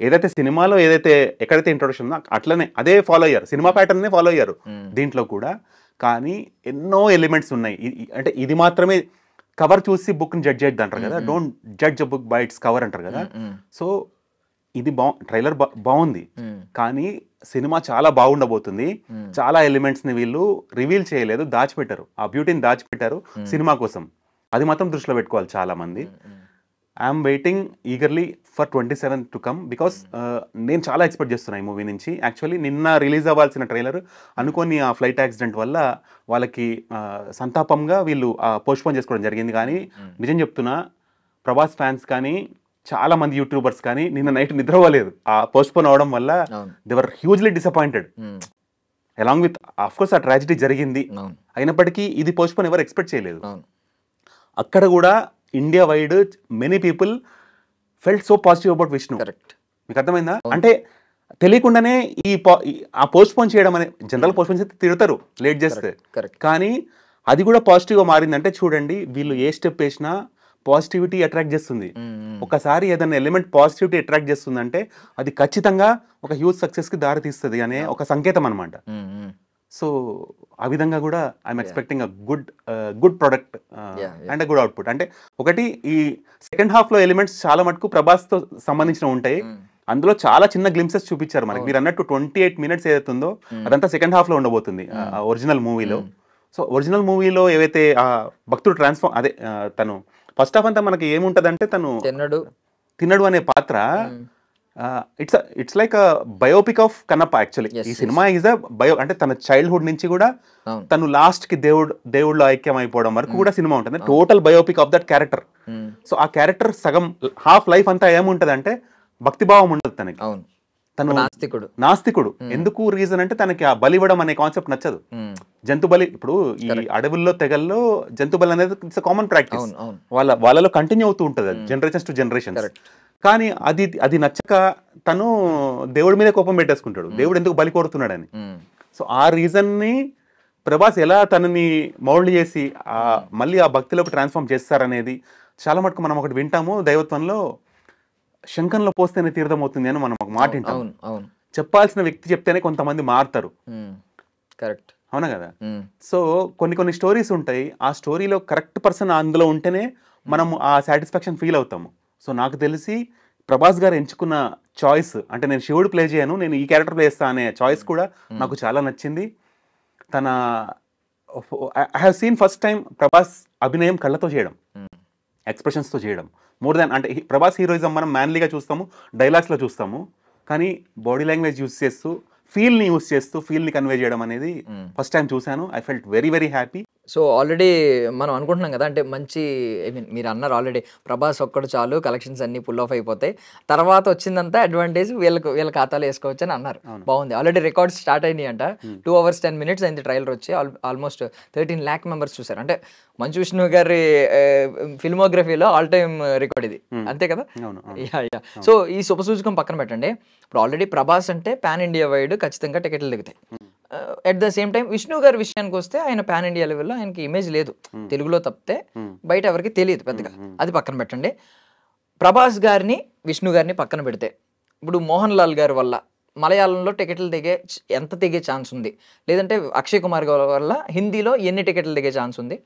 ఏదైతే సినిమాలో ఏదైతే ఎక్కడైతే ఇంట్రొడక్షన్ ఉందో అట్లనే అదే ఫాలో అయ్యారు, సినిమా ప్యాటర్న్ నే ఫాలో అయ్యారు దీంట్లో కూడా. కానీ ఎన్నో ఎలిమెంట్స్ ఉన్నాయి. అంటే ఇది మాత్రమే కవర్ చూసి బుక్ని జడ్జ్ చేయద్దు అంటారు కదా, don't judge a book by its cover అంటారు కదా. సో ఇది ట్రైలర్ బాగుంది, కానీ సినిమా చాలా బాగుండబోతుంది. చాలా ఎలిమెంట్స్ని వీళ్ళు రివీల్ చేయలేదు, దాచిపెట్టారు. ఆ బ్యూటీని దాచిపెట్టారు సినిమా కోసం. అది మాత్రం దృష్టిలో పెట్టుకోవాలి చాలా మంది. I'm waiting eagerly for 27 to come, because నేను చాలా ఎక్స్పెక్ట్ చేస్తున్నాను ఈ మూవీ నుంచి. యాక్చువల్లీ నిన్న రిలీజ్ అవ్వాల్సిన ట్రైలర్ అనుకోని ఆ ఫ్లైట్ యాక్సిడెంట్ వల్ల వాళ్ళకి సంతాపంగా వీళ్ళు పోస్ట్పోన్ చేసుకోవడం జరిగింది. కానీ నిజం చెప్తున్నా, ప్రభాస్ ఫ్యాన్స్ కానీ చాలా మంది యూట్యూబర్స్ కానీ నిన్న నైట్ నిద్రపోలేదు ఆ పోస్ట్పోన్ అవడం వల్ల. They were hugely disappointed. Along with of course ఆ ట్రాజడీ జరిగింది, అయినప్పటికీ ఇది పోస్ట్పోన్ ఎవరు ఎక్స్పెక్ట్ చేయలేదు. అక్కడ కూడా India wide many people felt so positive about Vishnu. మీకు అర్థమైందా? అంటే తెలియకుండానే ఆ పోస్ట్పోన్ చేయడం అనే, జనరల్ పోస్ట్పోన్ చేస్తే తిడతారు లేట్ చేస్తే, కానీ అది కూడా పాజిటివ్గా మారిందంటే చూడండి, వీళ్ళు ఏ స్టెప్ వేసినా పాజిటివిటీ అట్రాక్ట్ చేస్తుంది. ఒకసారి ఏదైనా ఎలిమెంట్ పాజిటివిటీ అట్రాక్ట్ చేస్తుంది అంటే అది ఖచ్చితంగా ఒక హ్యూజ్ సక్సెస్కి దారి తీస్తుంది అనే ఒక సంకేతం అనమాట. సో ఆ విధంగా కూడా I'm expecting a good product and good output. అంటే ఒకటి, ఈ సెకండ్ హాఫ్లో ఎలిమెంట్స్ చాలా మటుకు ప్రభాస్తో సంబంధించిన ఉంటాయి. అందులో చాలా చిన్న గ్లింప్సెస్ చూపించారు మనకి. మీరు అన్నట్టు 28 minutes ఏదైతుందో అదంతా సెకండ్ హాఫ్లో ఉండబోతుంది ఒరిజినల్ మూవీలో. సో ఒరిజినల్ మూవీలో ఏవైతే భక్తుడు ట్రాన్స్ఫార్మ్, అదే తను ఫస్ట్ హాఫ్ అంతా మనకి ఏముంటదంటే తను తిన్నడు అనే పాత్ర, it's like biopic of Kannappa. Actually ఈ సినిమా ఈజ్ అ అంటే తన చైల్డ్హుడ్ నుంచి కూడా తను లాస్ట్ కి దేవుడిలో ఐక్యం అయిపోవడం వరకు కూడా సినిమా ఉంటుంది. Total biopic of that character. So ఆ క్యారెక్టర్ సగం హాఫ్ లైఫ్ అంతా ఏముంటది అంటే భక్తిభావం ఉండదు తనకి. తను నాస్తికుడు. ఎందుకు రీజన్ అంటే తనకి ఆ బలి ఇవ్వడం అనే కాన్సెప్ట్ నచ్చదు. జంతు బలి, ఇప్పుడు ఈ అడవుల్లో తెగల్లో జంతు బలి అనేది ఇట్స్ కామన్ ప్రాక్టీస్, వాళ్ళలో కంటిన్యూ అవుతూ ఉంటుంది జనరేషన్స్ టు జనరేషన్స్. కానీ అది నచ్చక తను దేవుడి మీద కోపం పెట్టేసుకుంటాడు, దేవుడు ఎందుకు బలి కోరుతున్నాడని. సో ఆ రీజన్ ని ప్రభాస్ ఎలా తనని మౌల్డ్ చేసి మళ్ళీ ఆ భక్తిలోకి ట్రాన్స్ఫార్మ్ చేస్తారనేది చాలా మటుకు మనం ఒకటి వింటాము, దైవత్వంలో శంఖంలో పోస్తేనే తీర్థం అవుతుంది అని మనం ఒక మాట వింటాం. చెప్పాల్సిన వ్యక్తి చెప్తేనే కొంతమంది మారుతారు. కరెక్ట్, అవునా కదా? సో కొన్ని స్టోరీస్ ఉంటాయి, ఆ స్టోరీలో కరెక్ట్ పర్సన్ అందులో ఉంటేనే మనం ఆ సాటిస్ఫాక్షన్ ఫీల్ అవుతాము. సో నాకు తెలిసి ప్రభాస్ గారు ఎంచుకున్న చాయిస్, అంటే నేను శివుడు ప్లే చేయను, నేను ఈ క్యారెక్టర్ ప్లే చేస్తా అనే చాయిస్ కూడా నాకు చాలా నచ్చింది. తన I have seen first time Prabhas అభినయం కళ్ళతో చేయడం, ఎక్స్ప్రెషన్స్తో చేయడం. మోర్ దాన్, అంటే ప్రభాస్ హీరోయిజం మనం మ్యాన్లీగా చూస్తాము, డైలాగ్స్లో చూస్తాము, కానీ బాడీ లాంగ్వేజ్ యూస్ చేస్తూ ఫీల్ని కన్వే చేయడం అనేది ఫస్ట్ టైం చూశాను. I felt very very happy. So already మనం అనుకుంటున్నాం కదా, అంటే మంచి, ఐ మీన్ మీరు అన్నారు ఆల్రెడీ ప్రభాస్ ఒక్కడు చాలు కలెక్షన్స్ అన్ని పుల్ ఆఫ్ అయిపోతాయి, తర్వాత వచ్చిందంతా అడ్వాంటేజ్ వీళ్ళ ఖాతాలో వేసుకోవచ్చు అని అన్నారు. బాగుంది. ఆల్రెడీ రికార్డ్స్ స్టార్ట్ అయినాయి అంట. 2 hours 10 minutes అయింది ట్రైలర్ వచ్చి. ఆల్మోస్ట్ 13 lakh members చూసారు. అంటే మంచు విష్ణు గారి ఫిల్మోగ్రఫీలో ఆల్ టైమ్ రికార్డ్ ఇది, అంతే కదా? సో ఈ శుభసూచకం పక్కన పెట్టండి. ఇప్పుడు ఆల్రెడీ ప్రభాస్ అంటే పాన్ ఇండియా వైడ్ ఖచ్చితంగా టికెట్లు దిగుతాయి. At the same time Vishnu గారి విషయానికి వస్తే ఆయన పాన్ ఇండియా లెవెల్లో ఆయనకి ఇమేజ్ లేదు, తెలుగులో తప్పితే బయట ఎవరికి తెలియదు పెద్దగా. అది పక్కన పెట్టండి. ప్రభాస్ గారిని విష్ణు గారిని పక్కన పెడితే ఇప్పుడు మోహన్ లాల్ గారి వల్ల మలయాళంలో టికెట్లు ఎంత దిగే ఛాన్స్ ఉంది, లేదంటే అక్షయ్ కుమార్ గారి వల్ల హిందీలో ఎన్ని టికెట్లు దిగే ఛాన్స్ ఉంది,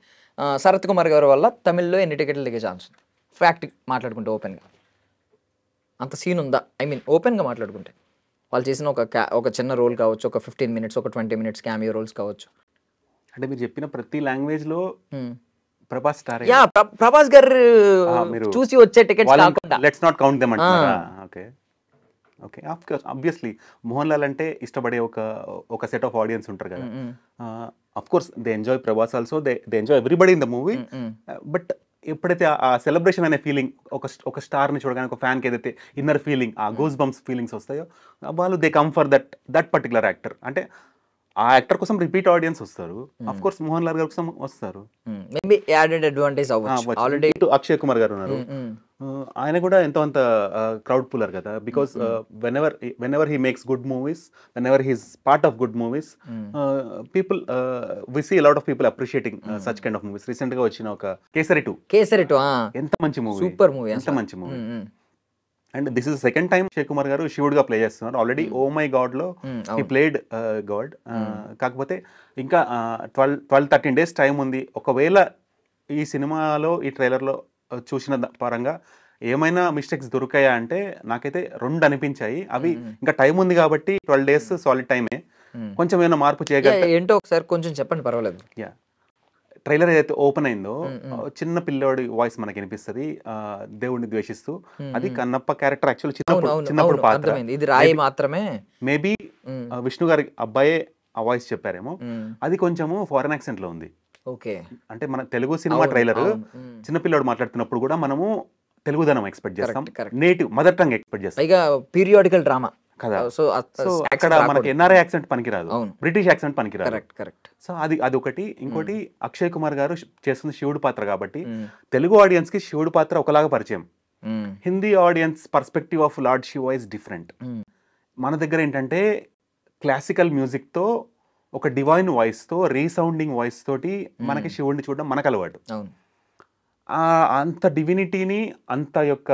శరత్ కుమార్ గారి వల్ల తమిళ్లో ఎన్ని టికెట్లు దిగే ఛాన్స్ ఉంది? ఫ్యాక్ట్ మాట్లాడుకుంటే ఓపెన్గా అంత సీన్ ఉందా? ఐ మీన్ ఓపెన్గా మాట్లాడుకుంటే వాళ్ళు చేసిన ఒక చిన్న రోల్ కావచ్చు, ఒక 15 minutes, ఒక 20 minutes క్యామియో రోల్స్ కావచ్చు. అంటే మీరు చెప్పిన ప్రతి లాంగ్వేజ్ లో ప్రభాస్ స్టార్. ప్రభాస్ గారు చూసి వచ్చే టికెట్స్ కాకుండా లెట్స్ నాట్ కౌంట్ దెమ్ అంటారా? ఓకే ఆబ్వియస్లీ మోహన్ లాల్ అంటే ఇష్టపడే ఒక సెట్ ఆఫ్ ఆడియన్స్ ఉంటారు కదా. Of course they enjoy Prabhas also, they enjoy everybody in the movie. But ఎప్పుడైతే ఆ సెలబ్రేషన్ అనే ఫీలింగ్, ఒక స్టార్ని చూడగానే ఒక ఫ్యాన్కి ఏదైతే ఇన్నర్ ఫీలింగ్, ఆ గూస్ బంప్స్ ఫీలింగ్స్ వస్తాయో, వాళ్ళు they come for that particular actor. అంటే ఆ యాక్టర్ కోసం రిపీట్ ఆడియన్స్ వస్తారు. ఆఫ్ కోర్స్ మోహన్ లాల్ గారి కోసం వస్తారు. మేబీ యాడెడ్ అడ్వాంటేజ్ అవ్వచ్చు. ఆల్రెడీ అక్షయ్ కుమార్ గారు ఉన్నారు, ఆయన కూడా ఎంతో అంత క్రౌడ్ పుల్లర్ కదా. Because when ever he makes good movies, when ever he's part of good movies, people we see lot of people appreciating such kind of movies. Recent గా వచ్చిన ఒక కేసరి 2 కేసరి 2 ఎంత మంచి మూవీ, సూపర్ మూవీ, ఎంత మంచి movie. And this is second time Akshay Kumar గారు శివుడుగా ప్లే చేస్తున్నారు. ఆల్రెడీ ఓ మై గాడ్ లో హీ ప్లేడ్ గాడ్. కాకపోతే ఇంకా 12-13 days టైం ఉంది. ఒకవేళ ఈ సినిమాలో ఈ ట్రైలర్లో చూసిన పరంగా ఏమైనా మిస్టేక్స్ దొరికాయా అంటే నాకైతే 2 అనిపించాయి. అవి ఇంకా టైం ఉంది కాబట్టి 12 days సాలిడ్ టైమే, కొంచెం ఏమైనా మార్పు చేయగలరు ఏంటో ఒకసారి కొంచెం చెప్పండి, పర్వాలేదు. యా, ట్రైలర్ ఏదైతే ఓపెన్ అయిందో చిన్న పిల్లోడి వాయిస్ మనకి వినిపిస్తుంది దేవుడిని ద్వేషిస్తూ. అది కన్నప్ప క్యారెక్టర్ యాక్చువల్ చిన్నప్పుడు పాత్ర. ఇది రాయి మాత్రమే. మేబీ విష్ణు గారి అబ్బాయే ఆ వాయిస్ చెప్పారేమో. అది కొంచెము ఫారెన్ యాక్సెంట్ లో ఉంది. ఓకే, అంటే మన తెలుగు సినిమా ట్రైలర్ చిన్నపిల్లోడు మాట్లాడుతున్నప్పుడు కూడా మనము తెలుగుదనం ఎక్స్పెక్ట్ చేస్తాం, నేటివ్ మదర్ టంగ్ ఎక్స్పెక్ట్ చేస్తాం. పైగా పీరియాడికల్ డ్రామా కదా, సో అక్కడ మనకి ఎన్ఆర్ఐ యాక్సెంట్ పనికిరాదు, బ్రిటిష్ యాక్సెంట్ పనికిరాదు. కరెక్ట్. సో అది ఒకటి. ఇంకోటి అక్షయ్ కుమార్ గారు చేస్తున్న శివుడు పాత్ర కాబట్టి తెలుగు ఆడియన్స్ కి శివుడు పాత్ర ఒకలాగా పరిచయం. Hindi audience perspective of lord Shiva is different. మన దగ్గర ఏంటంటే క్లాసికల్ మ్యూజిక్ తో ఒక డివైన్ వాయిస్ తో రీసౌండింగ్ వాయిస్ తోటి మనకి శివుడిని చూడడం మనకు అలవాటు. అంత డివినిటీని, అంత యొక్క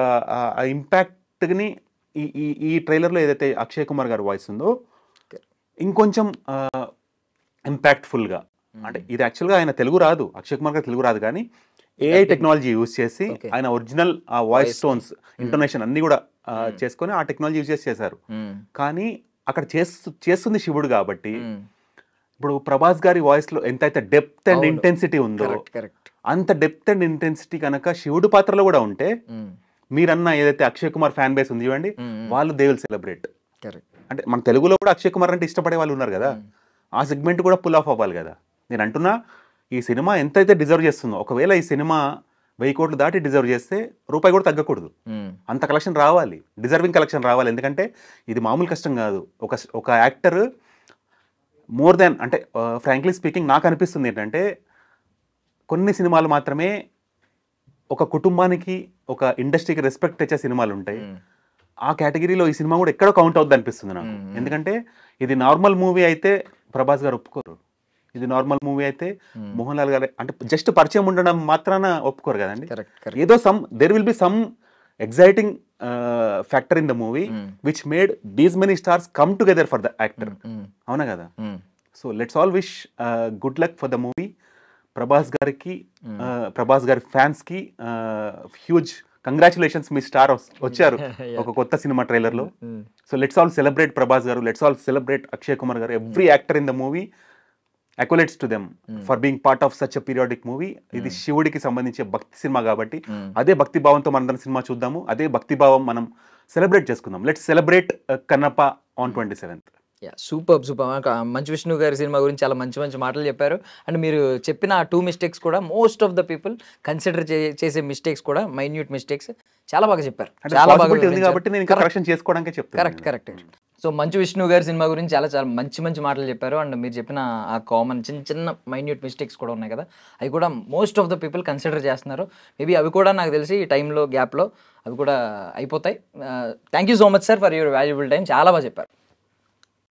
ఇంపాక్ట్ని ఈ ట్రైలర్లో ఏదైతే అక్షయ్ కుమార్ గారి వాయిస్ ఉందో ఇంకొంచెం ఇంపాక్ట్ఫుల్గా. అంటే ఇది యాక్చువల్గా ఆయన తెలుగు రాదు, అక్షయ్ కుమార్ గారు తెలుగు రాదు, కానీ ఏఐ టెక్నాలజీ యూజ్ చేసి ఆయన ఒరిజినల్ ఆ వాయిస్ టోన్స్, ఇంటోనేషన్ అన్ని కూడా చేసుకొని ఆ టెక్నాలజీ యూజ్ చేసి చేశారు. కానీ అక్కడ చేస్తుంది శివుడు కాబట్టి ఇప్పుడు ప్రభాస్ గారి వాయిస్ లో ఎంతైతే డెప్త్ అండ్ ఇంటెన్సిటీ ఉందో అంత డెప్త్ అండ్ ఇంటెన్సిటీ కనుక శివుడు పాత్రలో కూడా ఉంటే మీరన్న ఏదైతే అక్షయ్ కుమార్ ఫ్యాన్ బేస్ ఉంది చూడండి, వాళ్ళు దే విల్ సెలబ్రేట్. అంటే మన తెలుగులో కూడా అక్షయ్ కుమార్ అంటే ఇష్టపడే వాళ్ళు ఉన్నారు కదా, ఆ సెగ్మెంట్ కూడా పుల్ ఆఫ్ అవ్వాలి కదా. నేను అంటున్నా ఈ సినిమా ఎంతైతే డిజర్వ్ చేస్తుందో, ఒకవేళ ఈ సినిమా 1000 కోట్లు దాటి డిజర్వ్ చేస్తే రూపాయి కూడా తగ్గకూడదు, అంత కలెక్షన్ రావాలి, డిజర్వింగ్ కలెక్షన్ రావాలి. ఎందుకంటే ఇది మామూలు కష్టం కాదు. ఒక యాక్టర్ మోర్ దాన్, అంటే ఫ్రాంక్లీ స్పీకింగ్ నాకు అనిపిస్తుంది ఏంటంటే కొన్ని సినిమాలు మాత్రమే ఒక కుటుంబానికి, ఒక ఇండస్ట్రీకి రెస్పెక్ట్ తెచ్చే సినిమాలు ఉంటాయి. ఆ కేటగిరీలో ఈ సినిమా కూడా ఎక్కడో కౌంట్ అవుద్ది అనిపిస్తుంది నాకు. ఎందుకంటే ఇది నార్మల్ మూవీ అయితే ప్రభాస్ గారు ఒప్పుకోరు, ఇది నార్మల్ మూవీ అయితే మోహన్ లాల్ గారు అంటే జస్ట్ పరిచయం ఉండడం మాత్రాన ఒప్పుకోరు కదండి. ఏదో there will be some exciting factor in the movie which made these many stars come together for the actor. అవునా కదా? So let's all wish good luck for the movie. Prabhas గారికి, ప్రభాస్ గారి ఫ్యాన్స్ కి హ్యూజ్ కంగ్రాచులేషన్స్, మీ స్టార్ వచ్చారు ఒక కొత్త సినిమా ట్రైలర్ లో. So let's all celebrate Prabhas garu, let's all celebrate Akshay Kumar garu, every actor in the movie. Accolades to them for being part of such a periodic movie. ఇది శివుడికి సంబంధించే భక్తి సినిమా కాబట్టి అదే భక్తి భావంతో మనందరం సినిమా చూద్దాము, అదే భక్తి భావం మనం సెలబ్రేట్ చేసుకుందాం. Let's celebrate Kannappa on 27th. Super. Manchu Vishnu గారి సినిమా గురించి చాలా మంచి మంచి మాటలు చెప్పారు. అండ్ మీరు చెప్పిన ఆ 2 మిస్టేక్స్ కూడా most of the people consider చేసే మిస్టేక్స్ కూడా, మైన్యూట్ మిస్టేక్స్, చాలా బాగా చెప్పారు. చాలా బాగా కాబట్టి నేను కరెక్షన్ చేసుకోవడానికి చెప్తాను. కరెక్ట్. సో మంచు విష్ణు గారి సినిమా గురించి చాలా చాలా మంచి మంచి మాటలు చెప్పారు. అండ్ మీరు చెప్పిన ఆ కామన్ చిన్న మైన్యూట్ మిస్టేక్స్ కూడా ఉన్నాయి కదా, అవి కూడా most of the people consider చేస్తున్నారు. మేబీ అవి కూడా నాకు తెలిసి ఈ టైంలో గ్యాప్లో అవి కూడా అయిపోతాయి. Thank you so much sir for your valuable time. చాలా బాగా చెప్పారు.